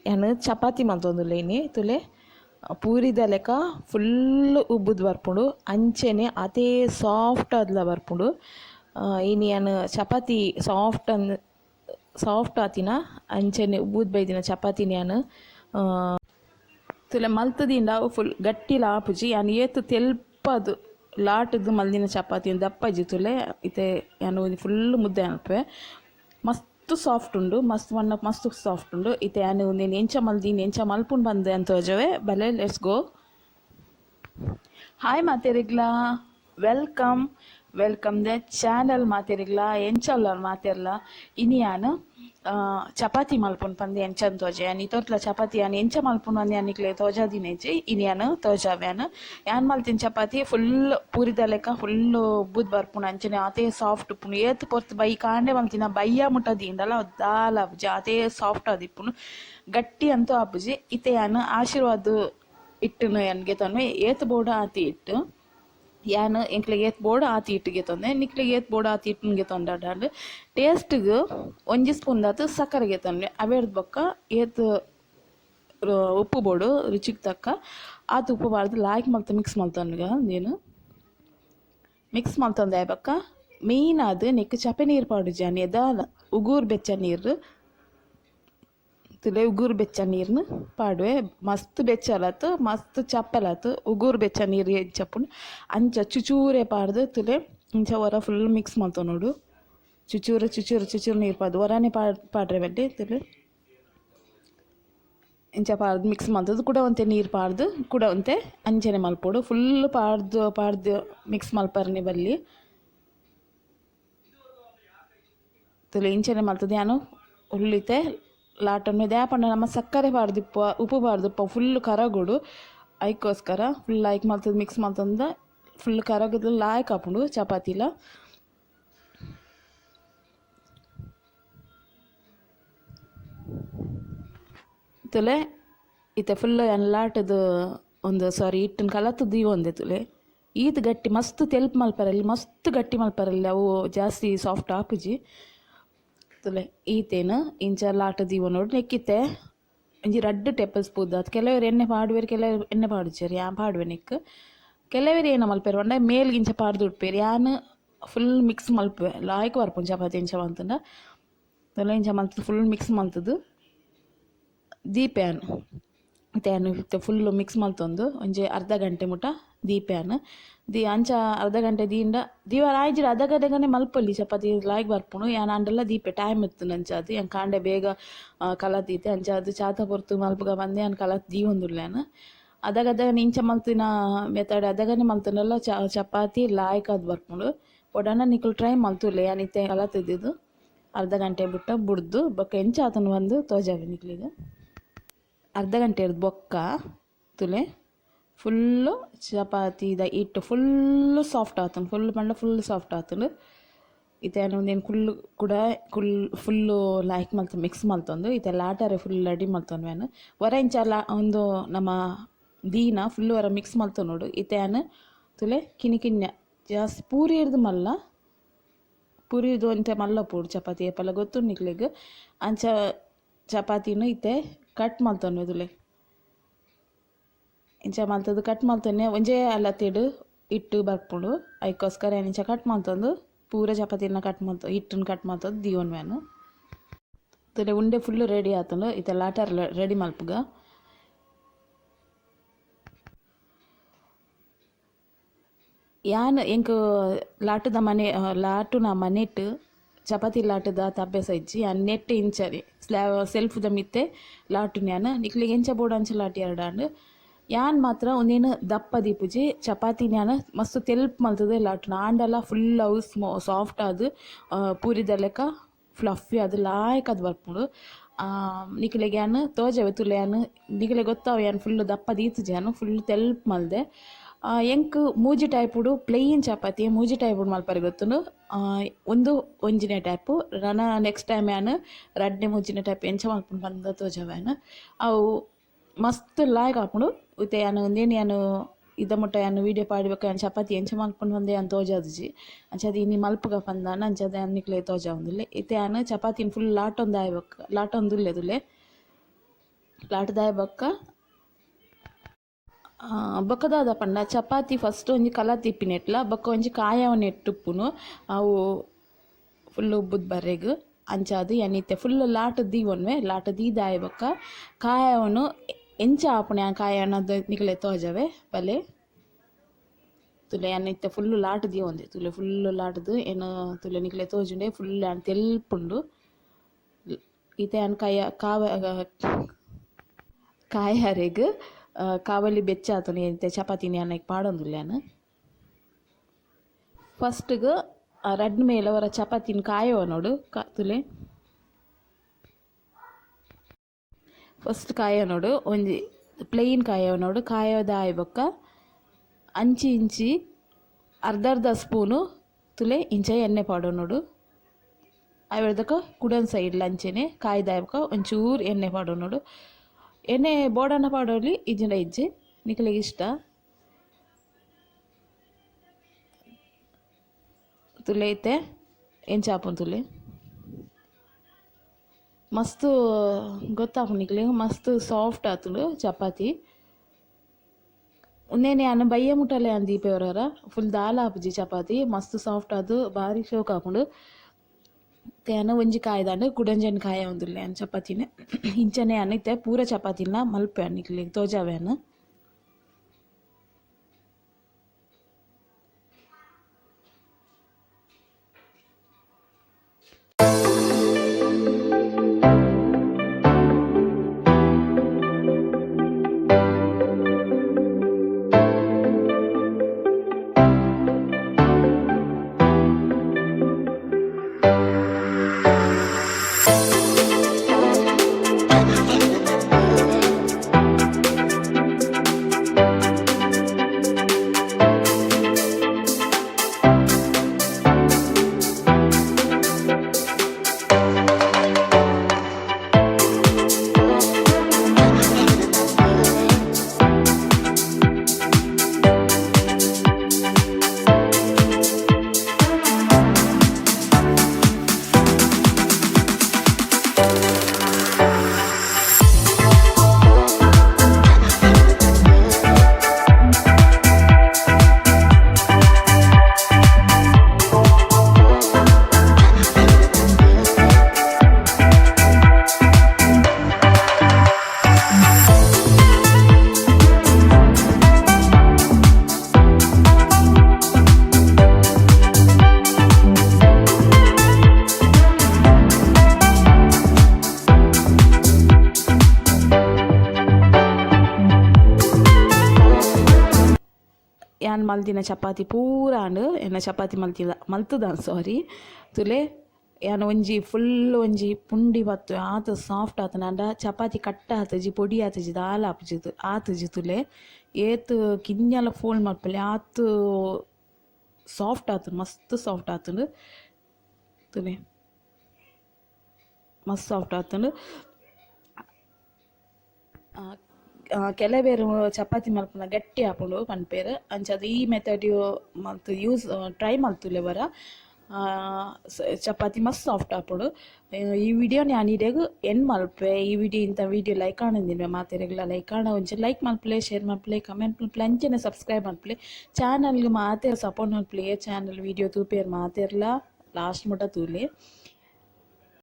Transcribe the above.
ಯಾನು ಚಪಾತಿ ಮಂತೊಂದುಲ್ಲೇನಿ ತುಲೆ ಪೂರಿದ ಲೆಕ್ಕ ಫುಲ್ ಉಬ್ಬುದು ಬರ್ಪುಂಡು ಅಂಚೆನೆ ಅದೇ ಸಾಫ್ಟ್ ಆದ್ಲ ಬರ್ಪುಂಡು. ಇನಿ ಯಾನು ಚಪಾತಿ ಸಾಫ್ಟ್ ಆತಿನ ಅಂಚೆನೆ ಉಬ್ಬುದು ಬೈದಿನ ಚಪಾತಿನ ಯಾನು ತುಲೆ ಮಲ್ತದಿಂದ ಫುಲ್ ಗಟ್ಟಿಲ ಆಪುಜಿ ಯಾನು ಏತು ತೆಲ್ಪದು ಲಾಟದು ಮಲ್ದಿನ ಚಪಾತಿ ದಪ್ಪಜಿ ತುಲೆ ಇತ್ತೆ ಯಾನು ಫುಲ್ ಮುದ್ದೆ ಅನ್ಪೆ ಮಸ್ತ್ ಸಾಫ್ಟ್ ಉಂಡು ಮಸ್ತ್ ಸಾಫ್ಟ್ ಉಂಡು ಇತ್ತೆ ಯಾನು నేను ಎಂಚ ಮಲ್ದಿನಿ ಎಂಚ ಮಲ್ಪುಂಡು ಬಂದೆ ಅಂತ ತೋಜವೆ ಬಲೆ ಲೆಟ್ಸ್ ಗೋ. ಹಾಯ್ ಮಾತೆರಿಗ್ಲಾ, ವೆಲ್ಕಮ್ ದ ಚಾನಲ್ ಮಾತೆರಿಗ್ಲಾ ಎಂಚಲ್ಲ ಮಾತೆರ್ಲ ಇನಿ ಯಾನು ಚಪಾತಿ ಮಲ್ಪುಂಡು ಪಂದೆ ಎಂಚನ್ ತೋಜೆ ಯಾನ್ ಇತ್ತೊತ್ಲ ಚಪಾತಿ ಯಾನ್ ಎಂಚ ಮಲ್ಪುಂಡು ಅಂದು ಯಾನಿಕ್ಲೆ ತೋಜಾದಿನೇಜಿ ಇನಿ ಯಾನು ತೋಜಾವ್ಯಾನು ಯಾನ್ ಮಲ್ತಿನ ಚಪಾತಿ ಫುಲ್ ಪೂರಿದ ಲೆಕ್ಕ ಫುಲ್ ಉಬ್ಬುದು ಬರ್ಪುಂಡು ಅಂಚನೆ ಅದೇ ಸಾಫ್ಟ್ ಉಪ್ಪುಂಡು ಏತ್ ಪೊರ್ತು ಬೈ ಕಾಂಡೆ ಮಲ್ತಿನ ಬಯ್ಯ ಮುಟ್ಟದಿ ಇಂಡಲ ದಾಲ ಆಪುಜಿ ಅದೇ ಸಾಫ್ಟ್ ಆದಿಪ್ಪುಂಡು ಗಟ್ಟಿ ಅಂತೂ ಆಪುಜಿ ಇತ್ತೆ ಯಾನು ಆಶೀರ್ವಾದ ಇಟ್ಟನು ಯಾನ್ಗೆ ತಂದು ಏತ್ ಬೋಡ ಆತಿ ಇಟ್ಟು ಯಾನು ಎಂಕ್ಲೆಗೆ ಏತ್ ಬೋರ್ಡ್ ಆತಿ ಇಟ್ಟಿಗೆ ತಂದೆ ನಿಕ್ಲಿಗೆ ಏತ್ ಬೋರ್ಡ್ ಆತಿ ಇಟ್ಟಿಗೆ ತಂದಾಡು ಟೇಸ್ಟ್ಗೆ 1 ಸ್ಪೂನ್ ದಾತು ಸಕ್ಕರೆಗೆ ತಂದೆ ಅವೇರ್ದು ಬೊಕ್ಕ ಏತ್ ಉಪ್ಪು ಬೋಡು ರುಚಿಗೆ ತಕ್ಕ ಆತು ಉಪ್ಪು ಬಾರ್ದು ಲಾಯ್ಕ್ ಮಲ್ತ ಮಿಕ್ಸ್ ಮಲ್ತನ್ಗ ನೀನು ಮಿಕ್ಸ್ ಮಲ್ತಂದೆ ಬೊಕ್ಕ ಮೇಯ್ನ್ ಅದು ನೆಕ್ ಚಪೆ ನೀರು ಪಾಡು ಜಾನಿ ಅದ ಉಗೂರು ಬೆಚ್ಚ ನೀರು ತುಲೆ ಉಗೂರು ಬೆಚ್ಚ ನೀರ್ನು ಪಾಡುವೆ ಮಸ್ತ್ ಬೆಚ್ಚಲಾತು ಮಸ್ತ್ ಚಪ್ಪಲಾತು ಉಗೂರು ಬೆಚ್ಚ ನೀರು ಚಪ್ಪುಂಡು ಅಂಚ ಚುಚೂರೆ ಪಾಡ್ದು ತುಲೆ ಇಂಚ ಹೊರ ಫುಲ್ ಮಿಕ್ಸ್ ಮಾಡ್ತಾವ ನೋಡು ಚುಚೂರು ನೀರು ಪಾಡ್ದು ಹೊರನೇ ಪಾಡ್ರೆ ಬಡ್ಡೆ ತುಲೆ ಇಂಚ ಪಾಡ್ದು ಮಿಕ್ಸ್ ಮಾಡ್ತದ್ದು ಕೂಡ ಒಂತೆ ನೀರು ಪಾಡ್ದು ಕೂಡ ಒಂತೆ ಅಂಚನೆ ಮಲ್ಪೋಡು ಫುಲ್ ಪಾಡ್ದು ಮಿಕ್ಸ್ ಮಲ್ಪರ್ನೆ ಬಲ್ಲಿ ತುಲೆ ಇಂಚನೆ ಮಲ್ತದ್ದು ಯಾನು ಉಳ್ಳಿತೆ ಲಾಟನ್ನು ದ್ಯಾಪಂಡ ನಮ್ಮ ಸಕ್ಕರೆ ಬಾರ್ದಿಪ್ಪ ಉಪ್ಪು ಬಾರ್ದಿಪ್ಪ ಫುಲ್ ಕರಗುಡು ಐಕೋಸ್ಕರ ಫುಲ್ ಲಾಯ್ಕ್ ಮಲ್ತದ್ದು ಮಿಕ್ಸ್ ಮಲ್ತಂದ ಫುಲ್ ಕರಗದು ಲಾಯ್ಕ್ ಹಾಪುಂಡು ಚಪಾತಿಲ ತುಲೆ ಇತ್ತೆ ಫುಲ್ ಲಾಟದು ಒಂದು ಇಟ್ಟಿನ ಕಲತ್ತು ದೀವ ಒಂದೆ ತುಲೆ ಈತ್ ಗಟ್ಟಿ ಮಸ್ತ್ ತೆಲ್ಪ್ ಮಲ್ಪರಲ್ಲಿ ಮಸ್ತ್ ಗಟ್ಟಿ ಮಲ್ಪರಲ್ಲಿ ಅವು ಜಾಸ್ತಿ ಸಾಫ್ಟ್ ಆಪುಜಿ ತುಲೆ ಈತೇನು ಇಂಚ ಲಾಟ ದೀವ ನೋಡು ನೆಕ್ಕಿತ್ತೆ ಇಂಚಿ 2 ಟೇಬಲ್ ಸ್ಪೂನ್ ಅದು ಕೆಲವರು ಎಣ್ಣೆ ಪಾಡುವೇರು ಕೆಲವರು ಎಣ್ಣೆ ಪಾಡುಚೇರಿ ಯಾ ಪಾಡುವೆ ನೆಕ್ ಕೆಲವರು ಏನು ಮಲ್ಪೇರು ಒಂಡೆ ಮೇಲ್ಗೆ ಇಂಚ ಪಾಡ್ದು ಉಡ್ಪೇರು ಯಾನು ಫುಲ್ ಮಿಕ್ಸ್ ಮಲ್ಪೆ ಲಾಯ್ಕ್ ಬರ್ಪುಂಡು ಚಪಾತಿ ಇಂಚ ಮಲ್ತಂಡ ತುಲೆ ಇಂಚ ಮಲ್ತದ್ದು ಫುಲ್ ಮಿಕ್ಸ್ ಮಲ್ತದ್ದು ದೀಪ್ಯಾನು ತೇನು ಫುಲ್ ಮಿಕ್ಸ್ ಮಲ್ತೊಂದು ಒಂಜಿ ಅರ್ಧ ಗಂಟೆ ಮುಟ ದೀಪ್ಯಾನು ಅಂಚ ಅರ್ಧ ಗಂಟೆ ದೀವಾರ ಆಯ್ಜಿರ ಅರ್ಧ ಗಂಟೆಗನೆ ಮಲ್ಪಲ್ಲಿ ಚಪಾತಿ ಲಾಯ್ಕ್ ಬರ್ಪುಣು ಯಾನ್ ಅಂಡೆಲ್ಲ ದೀಪೆ ಟೈಮ್ ಇತ್ತು ಅಂಚ ಅದು ಯಾನ್ ಕಾಂಡೆ ಬೇಗ ಕಲತೀತೆ ಅಂಚ ಅದು ಚಾತ ಪೊರ್ತು ಮಲ್ಪಗ ಬಂದೆ ಯಾನ್ ಕಲತ್ ದೀವೊಂದುಲ್ಲೇನು ಅದಾಗದಾಗನೆ ಇಂಚ ಮಲ್ತಿನ ಮೆಥಡ್ ಅದಾಗನೆ ಮಲ್ತನಲ್ಲ ಚಪಾತಿ ಲಾಯ್ಕ್ ಅದು ಬರ್ಪುಂಡು ಒಡನ ನಿಕ್ಕಲು ಟ್ರೈ ಮಲ್ತುಲ್ಲೆ ಯಾನ್ ಇತ್ತೆ ಕಲತಿದ್ದು ಅರ್ಧ ಗಂಟೆ ಬಿಟ್ಟ ಬುಡ್ದು ಬೊಕ್ಕ ಎಂಚ ಆತನು ಬಂದು ತೋಜಾವೆ ನಿಕ್ಲಿಗೆ ಅರ್ಧ ಗಂಟೆ ಇರ್ದು ಬೊಕ್ಕ ತುಲೆ ಫುಲ್ಲು ಚಪಾತಿದ ಹಿಟ್ಟು ಫುಲ್ಲು ಸಾಫ್ಟ್ ಆತನು ಫುಲ್ ಸಾಫ್ಟ್ ಆತನು ಇತ್ತೇನು ಒಂದೇನು ಫುಲ್ಲು ಲಾಯ್ಕ್ ಮಲ್ತು ಮಿಕ್ಸ್ ಮಲ್ತೊಂದು ಇತ್ತೆ ಲಾಟರೆ ಫುಲ್ ರೆಡಿ ಮಲ್ತೊಂದು ವ್ಯಾನು ಹೊರ ಇಂಚ ಒಂದು ನಮ್ಮ ದೀನ ಫುಲ್ಲು ಹೊರ ಮಿಕ್ಸ್ ಮಲ್ತು ನೋಡು ಇತ್ತೇನು ತುಲೆ ಕಿನ್ಯ ಜಾಸ್ತಿ ಪೂರಿ ಇರ್ದು ಮಲ್ಲ ಪೂರಿದು ಅಂತೆ ಮಲ್ಲ ಪೂಡು ಚಪಾತಿ ಏಪಲ್ಲ ಗೊತ್ತು ನಿಕ್ಲಿಗೆ ಅಂಚ ಚಪಾತಿನೂ ಇತ್ತೆ ಕಟ್ ಮಲ್ತೊನ್ವೆ ತುಲೆ ಇಂಚ ಮಲ್ತದ್ದು ಕಟ್ ಮಲ್ತೊನ್ನೆ ಒಂಜೇ ಅಲ್ಲತ್ತಿಡು ಇಟ್ಟು ಬರ್ಪುಂಡು ಐಕೋಸ್ಕರ ಇಂಚ ಕಟ್ ಮಲ್ತೊಂದು ಪೂರ ಚಪಾತಿನ ಹಿಟ್ಟನ್ನು ಕಟ್ ಮಲ್ತೊಂದು ದೀವನ್ ವ್ಯಾನು ತುಲೆ ಉಂಡೆ ಫುಲ್ಲು ರೆಡಿ ಆತಂಡು ಇತ್ತೆ ಲಾಟರ್ ರೆಡಿ ಮಲ್ಪುಗ ಯಾನ್ ಎಂಕ್ ಲಾಟುನ ಮನೆಟ್ ಚಪಾತಿ ಲಾಟದ ಅಭ್ಯಾಸ ಇಜ್ಜಿ ಯಾನ್ ನೆಟ್ ಇಂಚರಿ ಸೆಲ್ಫ್ದ ಮಿತ್ತೆ ಲಾಟುನ ಯಾನ್ ನಿಕ್ಲಿಗೆ ಎಂಚ ಬೋಡ ಅಂಚ ಲಾಟಿ ಎರಡಾಂಡು ಯಾನ್ ಮಾತ್ರ ಒಂದೇನು ದಪ್ಪ ದೀಪುಜಿ ಚಪಾತಿನ ಯಾನ್ ಮಸ್ತ್ ತೆಲ್ಪ್ ಮಲ್ತದೆ ಲಾಟುನ ಆಂಡಲ ಫುಲ್ ಅವು ಸಾಫ್ಟ್ ಆದು ಪೂರಿದ ಲೆಕ್ಕ ಫ್ಲಫಿ ಅದು ಲಾಯ್ಕ್ ಅದು ಬರ್ಪುಂಡು ನಿಕ್ಲೆಗೆ ಯಾನ್ ತೋಜವೆ ತುಲೆ ಯಾನ್ ನಿಕ್ಲೆಗೆ ಗೊತ್ತಾವ ಯಾನ್ ಫುಲ್ ದಪ್ಪ ದೀತುಜಿ ಯಾನ್ ಫುಲ್ ತೆಲ್ಪ್ ಮಲ್ದೆ ಎಂಕ್ ಮೂಜಿ ಟೈಪುಡು ಪ್ಲೇನ್ ಚಪಾತಿ ಮೂಜಿ ಟೈಪುಡು ಮಲ್ಪರೆ ಗೊತ್ತುಂಡು ಒಂಜಿನೆ ಟೈಪು ರನ ನೆಕ್ಸ್ಟ್ ಟೈಮ್ ಯಾನ್ ರಡ್ನೆ ಮೂಜಿನೆ ಟೈಪ್ ಎಂಚ ಮಲ್ಪುಂಡು ಬಂದ ತೋಜವ ಯಾನ್ ಅವು ಮಸ್ತ್ ಲಾಯ್ಕ್ ಆಪುಂಡು ಇತ್ತೆ ಯಾನ್ ಒಂದೇನು ಯಾನ್ ಇದ ಮುಟ್ಟ ಯಾನ್ ವೀಡಿಯೋ ಪಾಡ್ಬೇಕು ಯಾನ್ ಚಪಾತಿ ಎಂಚ ಮಲ್ಪುಂಡು ಬಂದೆ ಯಾನ್ ತೋಜಾದುಜಿ ಅಂಚಾದ ಇನಿ ಮಲ್ಪುಗ ಪಂದಾನ ಅಂಚಾದ ಯಾನ್ ನಿಕ್ಲೆ ತೋಜಾವುಂದುಲ್ಲೆ ಇತ್ತೆ ಯಾನ್ ಚಪಾತಿನ ಫುಲ್ ಲಾಟೊಂದು ಆಯ್ಬೇಕು ಲಾಟೊಂದುಲ್ಲೆ ತುಲೆ ಲಾಟ್ ದಾಯ್ ಬೊಕ್ಕದಾದ ಪಂಡ ಚಪಾತಿ ಫಸ್ಟ್ ಒಂಜಿ ಕಲ ತಿಪ್ಪಿನೆಟ್ಲ ಬೊಕ್ಕ ಒಂಜಿ ಕಾಯವನ್ನು ಎಟ್ಟುಪ್ಪುನು ಅವು ಫುಲ್ ಉಬ್ಬುದು ಬರ್ರೆಗ್ ಅಂಚಾದು ಎನ್ನಿತ್ತೆ ಫುಲ್ ಲಾಟ್ ದೀವೊನ್ವೆ ಲಾಟ್ ದೀದಾಯ ಬೊಕ್ಕ ಕಾಯವನ್ನು ಎಂಚ ಆಪುನೆ ಆ ಕಾಯವನ್ನು ಅದು ನಿಕಲೆ ತೋಜವೆ ಬಲೆ ತುಲೆ ಎನ್ನಿತ್ತೆ ಫುಲ್ ಲಾಟ್ ದೀವೊಂದೆ ತುಲೆ ಫುಲ್ ಲಾಟ್ದು ಏನು ತುಲೆ ನಿಕಲೆ ತೋಜುಂಡೆ ಫುಲ್ ಅನ್ ತೆಲ್ಪುಂಡು ಈತೆ ಅನ್ ಕಾಯರೆಗ್ ಕಾವಲಿ ಬೆಚ್ಚಾತನು ಎಂತೆ ಚಪಾತಿನಿ ಅನ್ನಕ್ಕೆ ಪಾಡೊಂದುಲ್ಲೇನು ಫಸ್ಟ್ಗೆ ರಡ್ ಮೇಲೆ ಅವರ ಚಪಾತಿನ ಕಾಯವ ನೋಡು ತುಲೆ ಫಸ್ಟ್ ಕಾಯವ ನೋಡು ಒಂಜಿ ಪ್ಲೇನ್ ಕಾಯವ ನೋಡು ಕಾಯೋದ ಆಯ್ಬೊಕ್ಕ ಅಂಚಿ ಇಂಚಿ ಅರ್ಧ ಸ್ಪೂನು ತುಲೆ ಇಂಚ ಎಣ್ಣೆ ಪಾಡೋ ನೋಡು ಅವೆಳ್ದಕ್ಕ ಕುಡನ್ ಸೈಡ್ಲ ಅಂಚೆನೆ ಕಾಯ್ದಾಯ್ಬೊಕ್ಕ ಒಂಚೂರು ಎಣ್ಣೆ ಪಾಡೋ ನೋಡು ಎಣ್ಣೆ ಬೋಡನ್ನ ಪಾಡೋಲಿ ಇಜ್ಜಿನ ಇಜ್ಜಿ ನಿಕ್ಲೆಗೆ ಇಷ್ಟ ತುಲೆ ಐತೆ ಎಂಚಾಪುನ್ ತುಲೆ ಮಸ್ತ್ ಗೊತ್ತಾಪು ನಿಕ್ಲೆ ಮಸ್ತ್ ಸಾಫ್ಟ್ ಆತುಂಡು ಚಪಾತಿ ಉಂದೇನೆ ಅನ್ನ ಬಯ್ಯ ಮುಟ್ಟಲೆ ಅನ್ ದೀಪೆವರ ಫುಲ್ ದಾಲ ಆಪುಜಿ ಚಪಾತಿ ಮಸ್ತ್ ಸಾಫ್ಟ್ ಆದು ಭಾರಿ ಶೋಕ್ ಆಪುಂಡು ತೇನ ಒಂಜಿ ಕಾಯ್ದಾಂಡು ಕುಡಂಜನ್ ಕಾಯ ಒಂದುಲ್ಲೆ ಅನ್ ಚಪಾತಿನ ಇಂಚನೆ ಅನ್ನೈತೆ ಪೂರ ಚಪಾತಿನ ಮಲ್ಪೆ ಅನ್ನಿಕ್ಲಿ ತೋಜಾವೆ ಅನ್ನ ಯಾನ್ ಮಲ್ತಿನ ಚಪಾತಿ ಪೂರಾಂಡ್ ಎನ್ನ ಚಪಾತಿ ಮಲ್ತದ ಸಾರಿ ತುಲೆ ಯಾನ್ ಒಂಜಿ ಫುಲ್ ಒಂಜಿ ಪುಂಡಿ ಬತ್ತು ಆತ ಸಾಫ್ಟ್ ಆತನ ಅಂಡ ಚಪಾತಿ ಕಟ್ಟ ಆತಜಿ ಪೊಡಿ ಆತಜಿ ದಾಲ ಆಪುಜಿದು ಆತಜಿ ತುಲೆ ಏತ್ ಕಿಂಜಲ ಫೋಲ್ಡ್ ಮಲ್ಪಲೆ ಆತು ಸಾಫ್ಟ್ ಆತು ಮಸ್ತ್ ಸಾಫ್ಟ್ ಆತುಂಡು ತುಲೆ ಮಸ್ತ್ ಸಾಫ್ಟ್ ಆತುಂಡು ಕೆಲವೇರು ಚಪಾತಿ ಮಲ್ಪುನ ಗಟ್ಟಿ ಆಪುಂಡು ಪನ್ಪೇರು ಅಂಚಾದ ಈ ಮೆಥಡ್ ಮಲ್ತು ಯೂಸ್ ಟ್ರೈ ಮಲ್ತುಲೆ ಬರ ಚಪಾತಿ ಮಸ್ತ್ ಸಾಫ್ಟ್ ಆಪುಂಡು ಈ ವಿಡಿಯೋ ನಾನು ಇಡೆಗ್ ಎನ್ ಮಲ್ಪೆ ಈ ವಿಡಿಯೋ ಇಂಥ ವಿಡಿಯೋ ಲೈಕ್ ಆನಂದಿನ ಮಾತೆರೆಗ್ಲ ಲೈಕ್ ಆಣ ಒಂಚೆ ಲೈಕ್ ಮಲ್ಪಲೆ ಶೇರ್ ಮಲ್ಪಲೆ ಕಮೆಂಟ್ ಮಲ್ಪಲೆ ಅಂಚೆನೆ ಸಬ್ಸ್ಕ್ರೈಬ್ ಮಲ್ಪಲೆ ಚಾನಲ್ಗೆ ಮಾತೆರ್ ಸಪೋರ್ಟ್ ಮಲ್ಪಲೆ ಚಾನಲ್ ವಿಡಿಯೋ ತೂಪೇರ್ ಮಾತೆರ್ಲ ಲಾಸ್ಟ್ ಮುಟ ತೂಲೆ